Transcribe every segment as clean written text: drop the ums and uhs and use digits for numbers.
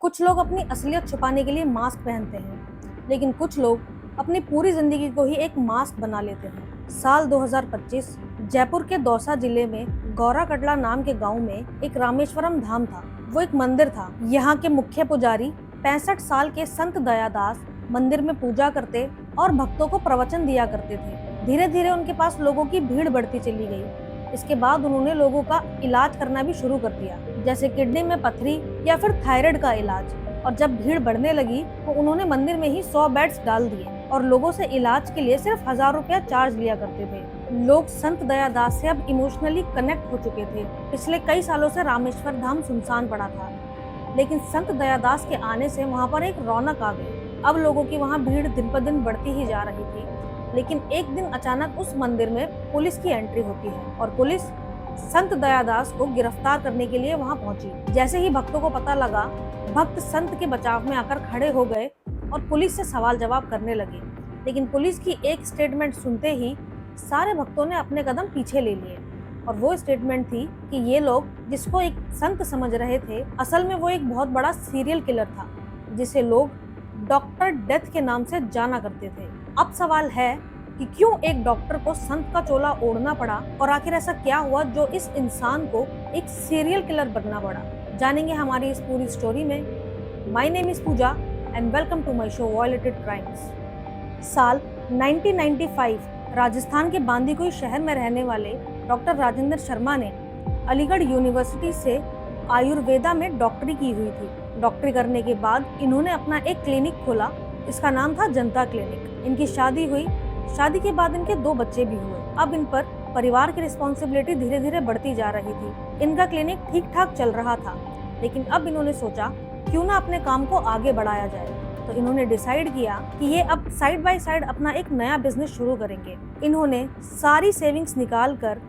कुछ लोग अपनी असलियत छुपाने के लिए मास्क पहनते हैं, लेकिन कुछ लोग अपनी पूरी जिंदगी को ही एक मास्क बना लेते हैं। साल 2025 जयपुर के दौसा जिले में गौरा कटला नाम के गांव में एक रामेश्वरम धाम था। वो एक मंदिर था। यहाँ के मुख्य पुजारी 65 साल के संत दयादास मंदिर में पूजा करते और भक्तों को प्रवचन दिया करते थे। धीरे धीरे उनके पास लोगों की भीड़ बढ़ती चली गई। इसके बाद उन्होंने लोगों का इलाज करना भी शुरू कर दिया, जैसे किडनी में पथरी या फिर थायराइड का इलाज। और जब भीड़ बढ़ने लगी तो उन्होंने मंदिर में ही 100 बेड्स डाल दिए और लोगों से इलाज के लिए सिर्फ 1000 रुपया चार्ज लिया करते थे। लोग संत दयादास से अब इमोशनली कनेक्ट हो चुके थे। पिछले कई सालों से रामेश्वर धाम सुनसान पड़ा था, लेकिन संत दयादास के आने से वहाँ पर एक रौनक आ गई। अब लोगों की वहाँ भीड़ दिन पर दिन बढ़ती ही जा रही थी। लेकिन एक दिन अचानक उस मंदिर में पुलिस की एंट्री होती है और पुलिस संत दयादास को गिरफ्तार करने के लिए वहां पहुंची। जैसे ही भक्तों को पता लगा, भक्त संत के बचाव में आकर खड़े हो गए और पुलिस से सवाल जवाब करने लगे। लेकिन पुलिस की एक स्टेटमेंट सुनते ही सारे भक्तों ने अपने कदम पीछे ले लिए और वो स्टेटमेंट थी कि ये लोग जिसको एक संत समझ रहे थे, असल में वो एक बहुत बड़ा सीरियल किलर था, जिसे लोग डॉक्टर डेथ के नाम से जाना करते थे। अब सवाल है कि क्यों एक डॉक्टर को संत का चोला ओढ़ना पड़ा और आखिर ऐसा क्या हुआ जो इस इंसान को एक सीरियल किलर बनना पड़ा। जानेंगे हमारी इस पूरी स्टोरी में। My name is Pooja and welcome to my show violated crimes. साल 1995 राजस्थान के बांदीकुई शहर में रहने वाले डॉक्टर राजेंद्र शर्मा ने अलीगढ़ यूनिवर्सिटी से आयुर्वेदा में डॉक्टरी की हुई थी। डॉक्टरी करने के बाद इन्होंने अपना एक क्लिनिक खोला। इसका नाम था जनता क्लिनिक। इनकी शादी हुई। शादी के बाद इनके 2 बच्चे भी हुए। अब इन पर परिवार की रिस्पॉन्सिबिलिटी धीरे धीरे बढ़ती जा रही थी। इनका क्लिनिक ठीक ठाक चल रहा था, लेकिन अब इन्होंने सोचा क्यों ना अपने काम को आगे बढ़ाया जाए। तो इन्होंने डिसाइड किया कि ये अब साइड बाय साइड अपना एक नया बिजनेस शुरू करेंगे। इन्होंने सारी सेविंग्स निकाल कर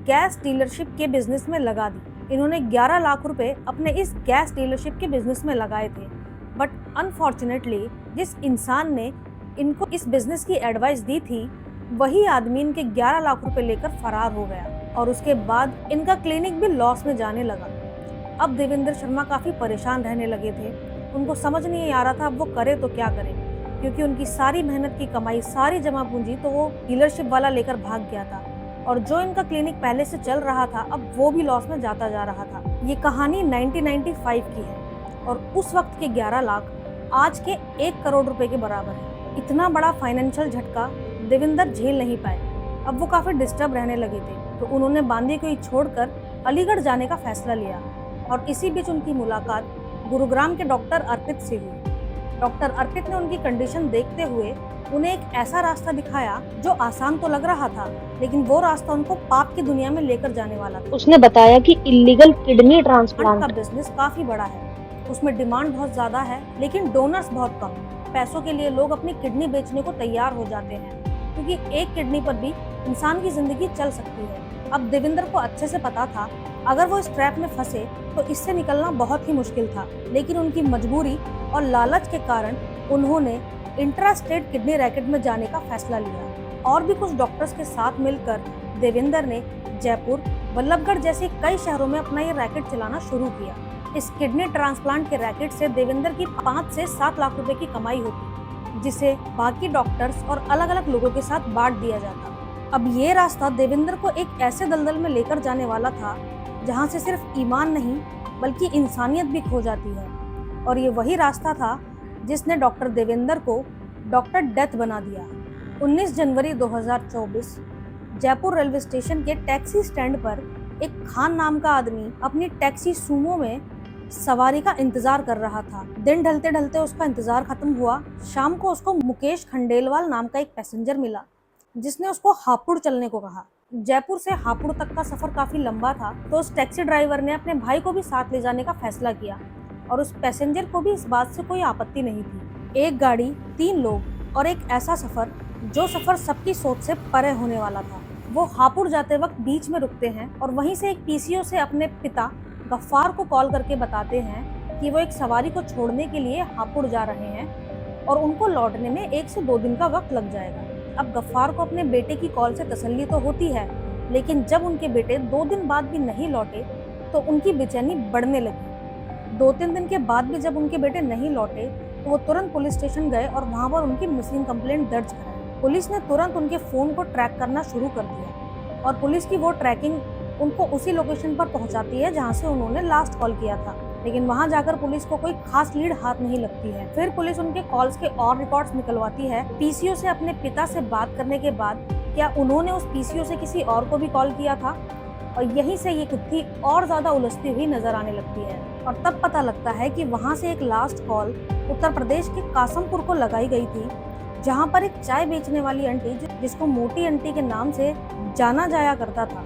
गैस डीलरशिप के बिजनेस में लगा दी। इन्होंने 11 लाख रुपए अपने इस गैस डीलरशिप के बिजनेस में लगाए थे। बट अनफॉर्चुनेटली जिस इंसान ने इनको इस बिजनेस की एडवाइस दी थी, वही आदमी इनके 11 लाख रुपए लेकर फरार हो गया और उसके बाद इनका क्लिनिक भी लॉस में जाने लगा। अब देवेंद्र शर्मा काफी परेशान रहने लगे थे। उनको समझ नहीं आ रहा था अब वो करे तो क्या करे, क्योंकि उनकी सारी मेहनत की कमाई, सारी जमा पूंजी तो वो डीलरशिप वाला लेकर भाग गया था और जो इनका क्लिनिक पहले से चल रहा था अब वो भी लॉस में जाता जा रहा था। ये कहानी 1995 की है और उस वक्त के 11 लाख आज के 1 करोड़ रुपए के बराबर है। इतना बड़ा फाइनेंशियल झटका देवेंद्र झेल नहीं पाए। अब वो काफी डिस्टर्ब रहने लगे थे, तो उन्होंने बांदीकुई छोड़कर अलीगढ़ जाने का फैसला लिया और इसी बीच उनकी मुलाकात गुरुग्राम के डॉक्टर अर्पित से हुई। डॉक्टर अर्पित ने उनकी कंडीशन देखते हुए उन्हें एक ऐसा रास्ता दिखाया जो आसान तो लग रहा था, लेकिन वो रास्ता उनको पाप की दुनिया में लेकर जाने वाला था। उसने बताया कि इलीगल किडनी ट्रांसप्लांट का बिजनेस काफी बड़ा है, उसमें डिमांड बहुत ज्यादा है, लेकिन डोनर्स बहुत कम। पैसों के लिए लोग अपनी किडनी बेचने को तैयार हो जाते हैं, क्योंकि एक किडनी पर भी इंसान की जिंदगी चल सकती है। अब देवेंद्र को अच्छे से पता था अगर वो इस ट्रैप में फंसे तो इससे निकलना बहुत ही मुश्किल था, लेकिन उनकी मजबूरी और लालच के कारण उन्होंने इंट्रास्टेट किडनी रैकेट में जाने का फैसला लिया। और भी कुछ डॉक्टर्स के साथ मिलकर देवेंद्र ने जयपुर, बल्लभगढ़ जैसे कई शहरों में अपना ये रैकेट चलाना शुरू किया। इस किडनी ट्रांसप्लांट के रैकेट से देवेंद्र की 5 से 7 लाख रुपए की कमाई होती, जिसे बाकी डॉक्टर्स और अलग अलग लोगों के साथ बांट दिया जाता। अब ये रास्ता देवेंद्र को एक ऐसे दलदल में लेकर जाने वाला था जहाँ से सिर्फ ईमान नहीं बल्कि इंसानियत भी खो जाती है। और ये वही रास्ता था जिसने डॉक्टर देवेंद्र को डॉक्टर डेथ बना दिया। 19 जनवरी 2024 जयपुर रेलवे स्टेशन के टैक्सी स्टैंड पर एक खान नाम का आदमी अपनी टैक्सी सूमो में सवारी का इंतजार कर रहा था। दिन ढलते ढलते उसका इंतजार खत्म हुआ। शाम को उसको मुकेश खंडेलवाल नाम का एक पैसेंजर मिला, जिसने उसको हापुड़ चलने को कहा। जयपुर से हापुड़ तक का सफर काफी लंबा था, तो उस टैक्सी ड्राइवर ने अपने भाई को भी साथ ले जाने का फैसला किया और उस पैसेंजर को भी इस बात से कोई आपत्ति नहीं थी। एक गाड़ी, 3 लोग और एक ऐसा सफर जो सफर सबकी सोच से परे होने वाला था। वो हापुड़ जाते वक्त बीच में रुकते हैं और वहीं से एक पीसीओ से अपने पिता गफ्फार को कॉल करके बताते हैं कि वो एक सवारी को छोड़ने के लिए हापुड़ जा रहे हैं और उनको लौटने में 1 से 2 दिन का वक्त लग जाएगा। अब गफ्फार को अपने बेटे की कॉल से तसल्ली तो होती है, लेकिन जब उनके बेटे 2 दिन बाद भी नहीं लौटे तो उनकी बेचैनी बढ़ने लगी। 2-3 दिन के बाद भी जब उनके बेटे नहीं लौटे तो वो तुरंत पुलिस स्टेशन गए और वहां पर उनकी मिसिंग कंप्लेंट दर्ज कराई। पुलिस ने तुरंत उनके फोन को ट्रैक करना शुरू कर दिया और पुलिस की वो ट्रैकिंग उनको उसी लोकेशन पर पहुंचाती है जहां से उन्होंने लास्ट कॉल किया था। लेकिन वहां जाकर पुलिस को कोई खास लीड हाथ नहीं लगती है। फिर पुलिस उनके कॉल्स के और रिकॉर्ड्स निकलवाती है। पीसीओ से अपने पिता से बात करने के बाद क्या उन्होंने उस पीसीओ से किसी और को भी कॉल किया था, और यहीं से ये गुत्थी और ज्यादा उलझती हुई नजर आने लगती है। और तब पता लगता है कि वहां से एक लास्ट कॉल उत्तर प्रदेश के कासमपुर को लगाई गई थी, जहां पर एक चाय बेचने वाली आंटी जिसको मोटी आंटी के नाम से जाना जाया करता था।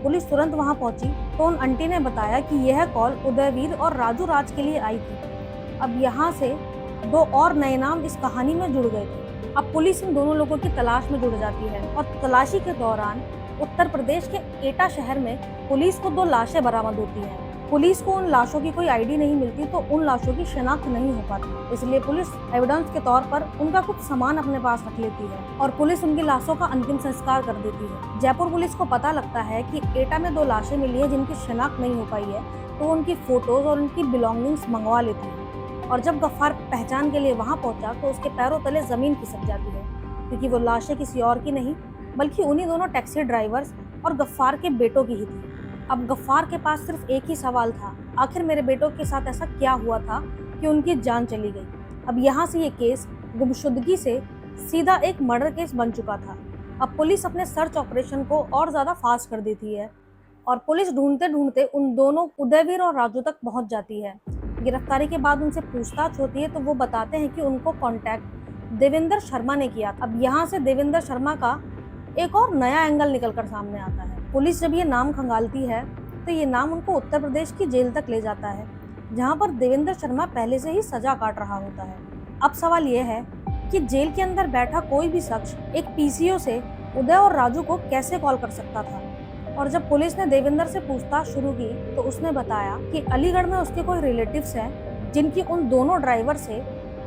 पुलिस तुरंत वहां पहुंची तो उन आंटी ने बताया कि यह कॉल उदयवीर और राजू राज के लिए आई थी। अब यहाँ से 2 और नए नाम इस कहानी में जुड़ गए थे। अब पुलिस इन दोनों लोगों की तलाश में जुड़ जाती है और तलाशी के दौरान उत्तर प्रदेश के एटा शहर में पुलिस को 2 लाशें बरामद होती हैं। पुलिस को उन लाशों की कोई आईडी नहीं मिलती तो उन लाशों की शिनाख्त नहीं हो पाती, इसलिए पुलिस एविडेंस के तौर पर उनका कुछ सामान अपने पास रख लेती है और पुलिस उनकी लाशों का अंतिम संस्कार कर देती है। जयपुर पुलिस को पता लगता है कि एटा में 2 लाशें मिली है जिनकी शिनाख्त नहीं हो पाई है, तो उनकी फोटोज और उनकी बिलोंगिंग्स मंगवा लेती है। और जब गफ्फार पहचान के लिए वहां पहुंचा तो उसके पैरों तले जमीन खिसक जाती है, क्योंकि वो लाशें किसी और की नहीं बल्कि उन्हीं दोनों टैक्सी ड्राइवर्स और गफ्फार के बेटों की ही थी। अब गफ्फार के पास सिर्फ एक ही सवाल था, आखिर मेरे बेटों के साथ ऐसा क्या हुआ था कि उनकी जान चली गई। अब यहाँ से ये केस गुमशुदगी से सीधा एक मर्डर केस बन चुका था। अब पुलिस अपने सर्च ऑपरेशन को और ज्यादा फास्ट कर देती है और पुलिस ढूंढते ढूंढते उन दोनों उदयवीर और राजू तक पहुंच जाती है। गिरफ्तारी के बाद उनसे पूछताछ होती है तो वो बताते हैं कि उनको कॉन्टैक्ट देवेंद्र शर्मा ने किया। अब यहाँ से देवेंद्र शर्मा का एक और नया एंगल निकलकर सामने आता है। पुलिस जब ये नाम खंगालती है तो ये नाम उनको उत्तर प्रदेश की जेल तक ले जाता है, जहाँ पर देवेंद्र शर्मा पहले से ही सजा काट रहा होता है। अब सवाल ये है कि जेल के अंदर बैठा कोई भी शख्स एक पीसीओ से उदय और राजू को कैसे कॉल कर सकता था। और जब पुलिस ने देवेंद्र से पूछताछ शुरू की तो उसने बताया कि अलीगढ़ में उसके कोई रिलेटिव्स हैं जिनकी उन दोनों ड्राइवर से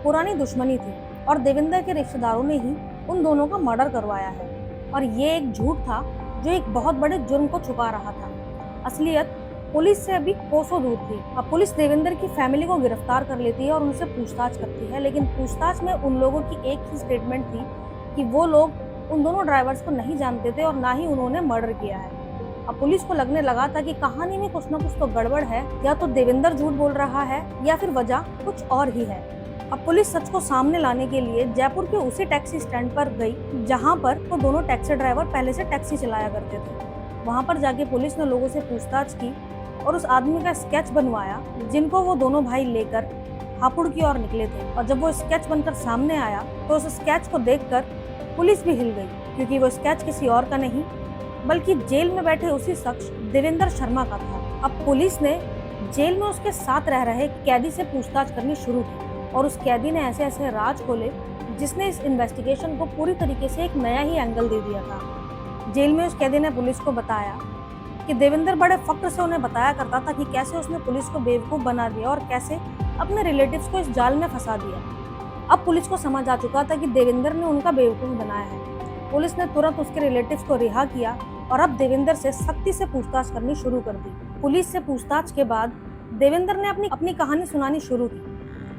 पुरानी दुश्मनी थी और देवेंद्र के रिश्तेदारों ने ही उन दोनों का मर्डर करवाया है। और ये एक झूठ था जो एक बहुत बड़े जुर्म को छुपा रहा था। असलियत पुलिस से अभी कोसों दूर थी। अब पुलिस देवेंद्र की फैमिली को गिरफ्तार कर लेती है और उनसे पूछताछ करती है, लेकिन पूछताछ में उन लोगों की एक ही स्टेटमेंट थी कि वो लोग उन दोनों ड्राइवर्स को नहीं जानते थे और ना ही उन्होंने मर्डर किया है। अब पुलिस को लगने लगा था कि कहानी में कुछ न कुछ तो गड़बड़ है, या तो देवेंद्र झूठ बोल रहा है या फिर वजह कुछ और ही है। अब पुलिस सच को सामने लाने के लिए जयपुर के उसी टैक्सी स्टैंड पर गई जहां पर वो दोनों टैक्सी ड्राइवर पहले से टैक्सी चलाया करते थे। वहां पर जाके पुलिस ने लोगों से पूछताछ की और उस आदमी का स्केच बनवाया जिनको वो दोनों भाई लेकर हापुड़ की ओर निकले थे। और जब वो स्केच बनकर सामने आया तो उस स्केच को देखकर पुलिस भी हिल गई, क्योंकि वो स्केच किसी और का नहीं बल्कि जेल में बैठे उसी शख्स देवेंद्र शर्मा का था। अब पुलिस ने जेल में उसके साथ रह रहे कैदी से पूछताछ करनी शुरू की और उस कैदी ने ऐसे ऐसे राज खोले जिसने इस इन्वेस्टिगेशन को पूरी तरीके से एक नया ही एंगल दे दिया था। जेल में उस कैदी ने पुलिस को बताया कि देवेंद्र बड़े फक्र से उन्हें बताया करता था कि कैसे उसने पुलिस को बेवकूफ़ बना दिया और कैसे अपने रिलेटिव्स को इस जाल में फंसा दिया। अब पुलिस को समझ आ चुका था कि देवेंद्र ने उनका बेवकूफ़ बनाया है। पुलिस ने तुरंत उसके रिलेटिव्स को रिहा किया और अब देवेंद्र से सख्ती से पूछताछ करनी शुरू कर दी। पुलिस से पूछताछ के बाद देवेंद्र ने अपनी कहानी सुनानी शुरू की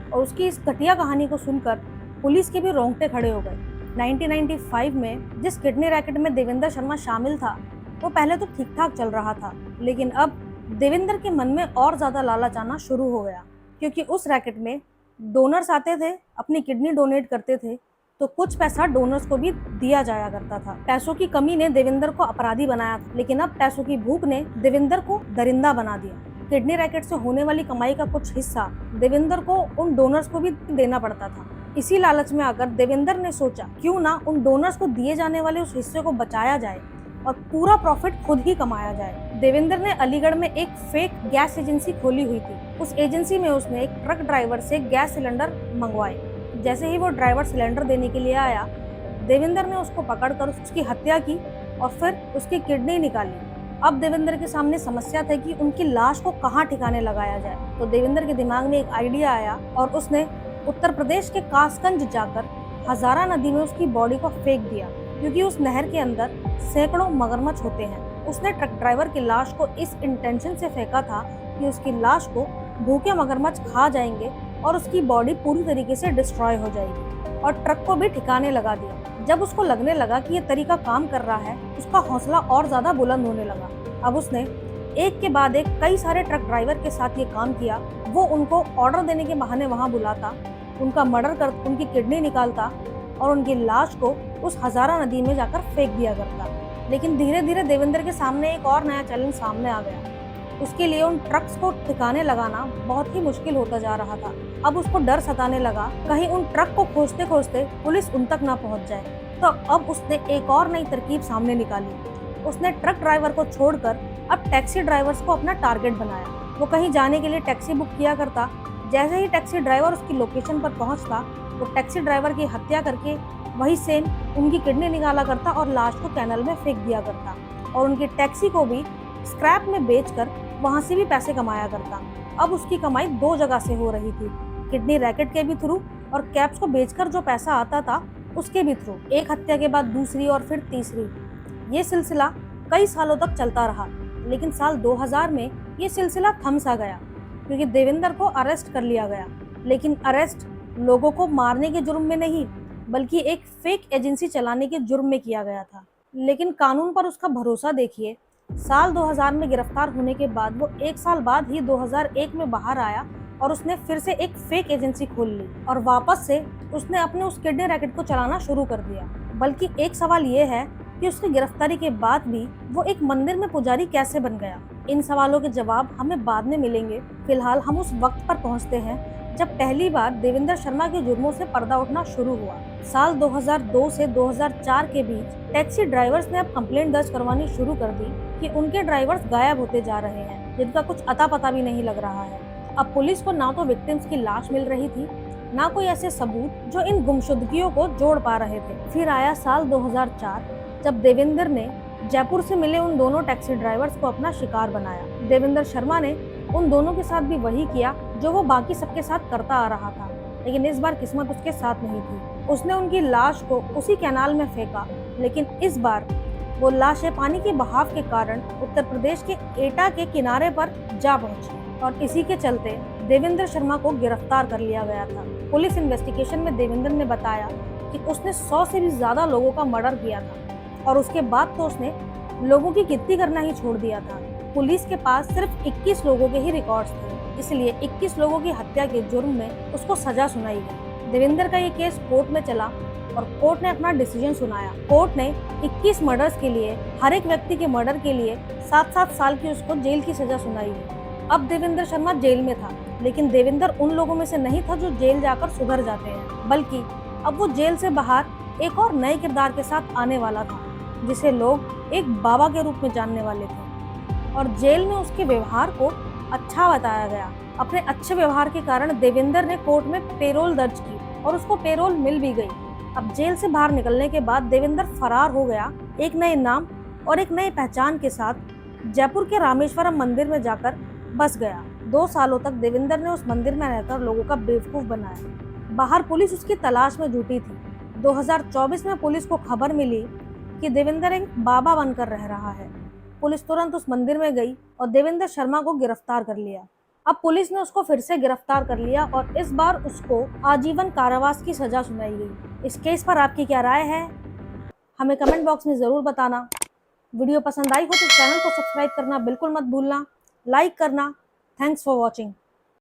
और उसकी इस घटिया कहानी को सुनकर पुलिस के भी रोंगटे खड़े हो गए। 1995 में जिस किडनी रैकेट में देवेंद्र शर्मा शामिल था वो पहले तो ठीक ठाक चल रहा था, लेकिन अब देवेंद्र के मन में और ज़्यादा लालच आना शुरू हो गया, क्योंकि उस रैकेट में डोनर्स आते थे, अपनी किडनी डोनेट करते थे तो कुछ पैसा डोनर्स को भी दिया जाया करता था। पैसों की कमी ने देवेंद्र को अपराधी बनाया था, लेकिन अब पैसों की भूख ने देवेंद्र को दरिंदा बना दिया। किडनी रैकेट से होने वाली कमाई का कुछ हिस्सा देवेंद्र को उन डोनर्स को भी देना पड़ता था। इसी लालच में आकर देवेंद्र ने सोचा क्यों ना उन डोनर्स को दिए जाने वाले उस हिस्से को बचाया जाए और पूरा प्रॉफिट खुद ही कमाया जाए। देवेंद्र ने अलीगढ़ में एक फेक गैस एजेंसी खोली हुई थी। उस एजेंसी में उसने एक ट्रक ड्राइवर से गैस सिलेंडर मंगवाए। जैसे ही वो ड्राइवर सिलेंडर देने के लिए आया, देवेंद्र ने उसको पकड़कर उसकी हत्या की और फिर उसकी किडनी निकाली। अब देवेंद्र के सामने समस्या थी कि उनकी लाश को कहाँ ठिकाने लगाया जाए। तो देवेंद्र के दिमाग में एक आइडिया आया और उसने उत्तर प्रदेश के कासगंज जाकर हजारा नदी में उसकी बॉडी को फेंक दिया, क्योंकि उस नहर के अंदर सैकड़ों मगरमच्छ होते हैं। उसने ट्रक ड्राइवर की लाश को इस इंटेंशन से फेंका था कि उसकी लाश को भूखे मगरमच्छ खा जाएंगे और उसकी बॉडी पूरी तरीके से डिस्ट्रॉय हो जाएगी, और ट्रक को भी ठिकाने लगा दिया। जब उसको लगने लगा कि ये तरीका काम कर रहा है, उसका हौसला और ज्यादा बुलंद होने लगा। अब उसने एक के बाद एक कई सारे ट्रक ड्राइवर के साथ ये काम किया। वो उनको ऑर्डर देने के बहाने वहां बुलाता, उनका मर्डर कर उनकी किडनी निकालता और उनकी लाश को उस हजारा नदी में जाकर फेंक दिया करता। लेकिन धीरे धीरे देवेंद्र के सामने एक और नया चैलेंज सामने आ गया। उसके लिए उन ट्रक्स को ठिकाने लगाना बहुत ही मुश्किल होता जा रहा था। अब उसको डर सताने लगा, कहीं उन ट्रक को खोजते खोजते पुलिस उन तक ना पहुंच जाए। तो अब उसने एक और नई तरकीब सामने निकाली। उसने ट्रक ड्राइवर को छोड़कर अब टैक्सी ड्राइवर्स को अपना टारगेट बनाया। वो कहीं जाने के लिए टैक्सी बुक किया करता। जैसे ही टैक्सी ड्राइवर उसकी लोकेशन पर पहुंचता, तो टैक्सी ड्राइवर की हत्या करके वही सेम उनकी किडनी निकाला करता और लाश को कैनल में फेंक दिया करता, और उनकी टैक्सी को भी स्क्रैप में बेचकर वहां से भी पैसे कमाया करता। अब उसकी कमाई दो जगह से हो रही थी, किडनी रैकेट के भी थ्रू और कैप्स को बेचकर जो पैसा आता था उसके भी थ्रू। एक हत्या के बाद दूसरी और फिर तीसरी। ये सिलसिला कई सालों तक चलता रहा, लेकिन साल 2000 में ये सिलसिला थम सा गया क्योंकि देवेंद्र को अरेस्ट कर लिया गया। लेकिन अरेस्ट लोगों को मारने के जुर्म में नहीं, बल्कि एक फेक एजेंसी चलाने के जुर्म में किया गया था। लेकिन कानून पर उसका भरोसा देखिए। साल 2000 में गिरफ्तार होने के बाद वो एक साल बाद ही 2001 में बाहर आया और उसने फिर से एक फेक एजेंसी खोल ली और वापस से उसने अपने उस किडनी रैकेट को चलाना शुरू कर दिया। बल्कि एक सवाल ये है कि उसकी गिरफ्तारी के बाद भी वो एक मंदिर में पुजारी कैसे बन गया? इन सवालों के जवाब हमें बाद में मिलेंगे। फिलहाल हम उस वक्त पर पहुंचते हैं जब पहली बार देवेंद्र शर्मा के जुर्मों से पर्दा उठना शुरू हुआ। साल 2002 से 2004 के बीच टैक्सी ड्राइवर्स ने अब कंप्लेंट दर्ज करवानी शुरू कर दी कि उनके ड्राइवर्स गायब होते जा रहे हैं, जिनका कुछ अता पता भी नहीं लग रहा है। अब पुलिस को ना तो विक्टिम्स की लाश मिल रही थी, ना कोई ऐसे सबूत जो इन गुमशुदगियों को जोड़ पा रहे थे। फिर आया साल 2004, जब देवेंद्र ने जयपुर से मिले उन दोनों टैक्सी ड्राइवर्स को अपना शिकार बनाया। देवेंद्र शर्मा ने उन दोनों के साथ भी वही किया जो वो बाकी सबके साथ करता आ रहा था, लेकिन इस बार किस्मत उसके साथ नहीं थी। उसने उनकी लाश को उसी कैनाल में फेंका, लेकिन इस बार वो लाशें पानी के बहाव के कारण उत्तर प्रदेश के एटा के किनारे पर जा पहुंची और इसी के चलते देवेंद्र शर्मा को गिरफ्तार कर लिया गया था। पुलिस इन्वेस्टिगेशन में देवेंद्र ने बताया कि उसने 100 से भी ज्यादा लोगों का मर्डर किया था और उसके बाद तो उसने लोगों की गिनती करना ही छोड़ दिया था। पुलिस के पास सिर्फ 21 लोगों के ही रिकॉर्ड्स थे, इसलिए 21 लोगों की हत्या के जुर्म में उसको सजा सुनाई गई। देवेंद्र का ये केस कोर्ट में चला और कोर्ट ने अपना डिसीजन सुनाया। कोर्ट ने 21 मर्डर्स के लिए, हर एक व्यक्ति के मर्डर के लिए 7-7 साल की उसको जेल की सजा सुनाई गई। अब देवेंद्र शर्मा जेल में था, लेकिन देवेंद्र उन लोगों में से नहीं था जो जेल जाकर सुधर जाते हैं, बल्कि अब वो जेल से बाहर एक और नए किरदार के साथ आने वाला था, जिसे लोग एक बाबा के रूप में जानने वाले थे। और जेल में उसके व्यवहार को अच्छा बताया गया। अपने अच्छे व्यवहार के कारण देवेंद्र ने कोर्ट में पेरोल दर्ज की और उसको पेरोल मिल भी गई। अब जेल से बाहर निकलने के बाद देवेंद्र फरार हो गया, एक नए नाम और एक नई पहचान के साथ जयपुर के रामेश्वरम मंदिर में जाकर बस गया। 2 सालों तक देवेंद्र ने उस मंदिर में रहकर लोगों का बेवकूफ बनाया। बाहर पुलिस उसकी तलाश में जुटी थी। 2024 में पुलिस को खबर मिली कि देवेंद्र एक बाबा बनकर रह रहा है। पुलिस तुरंत उस मंदिर में गई और देवेंद्र शर्मा को गिरफ्तार कर लिया। अब पुलिस ने उसको फिर से गिरफ्तार कर लिया और इस बार उसको आजीवन कारावास की सजा सुनाई गई। इस केस पर आपकी क्या राय है, हमें कमेंट बॉक्स में ज़रूर बताना। वीडियो पसंद आई हो तो चैनल को सब्सक्राइब करना बिल्कुल मत भूलना, लाइक करना। Thanks for watching.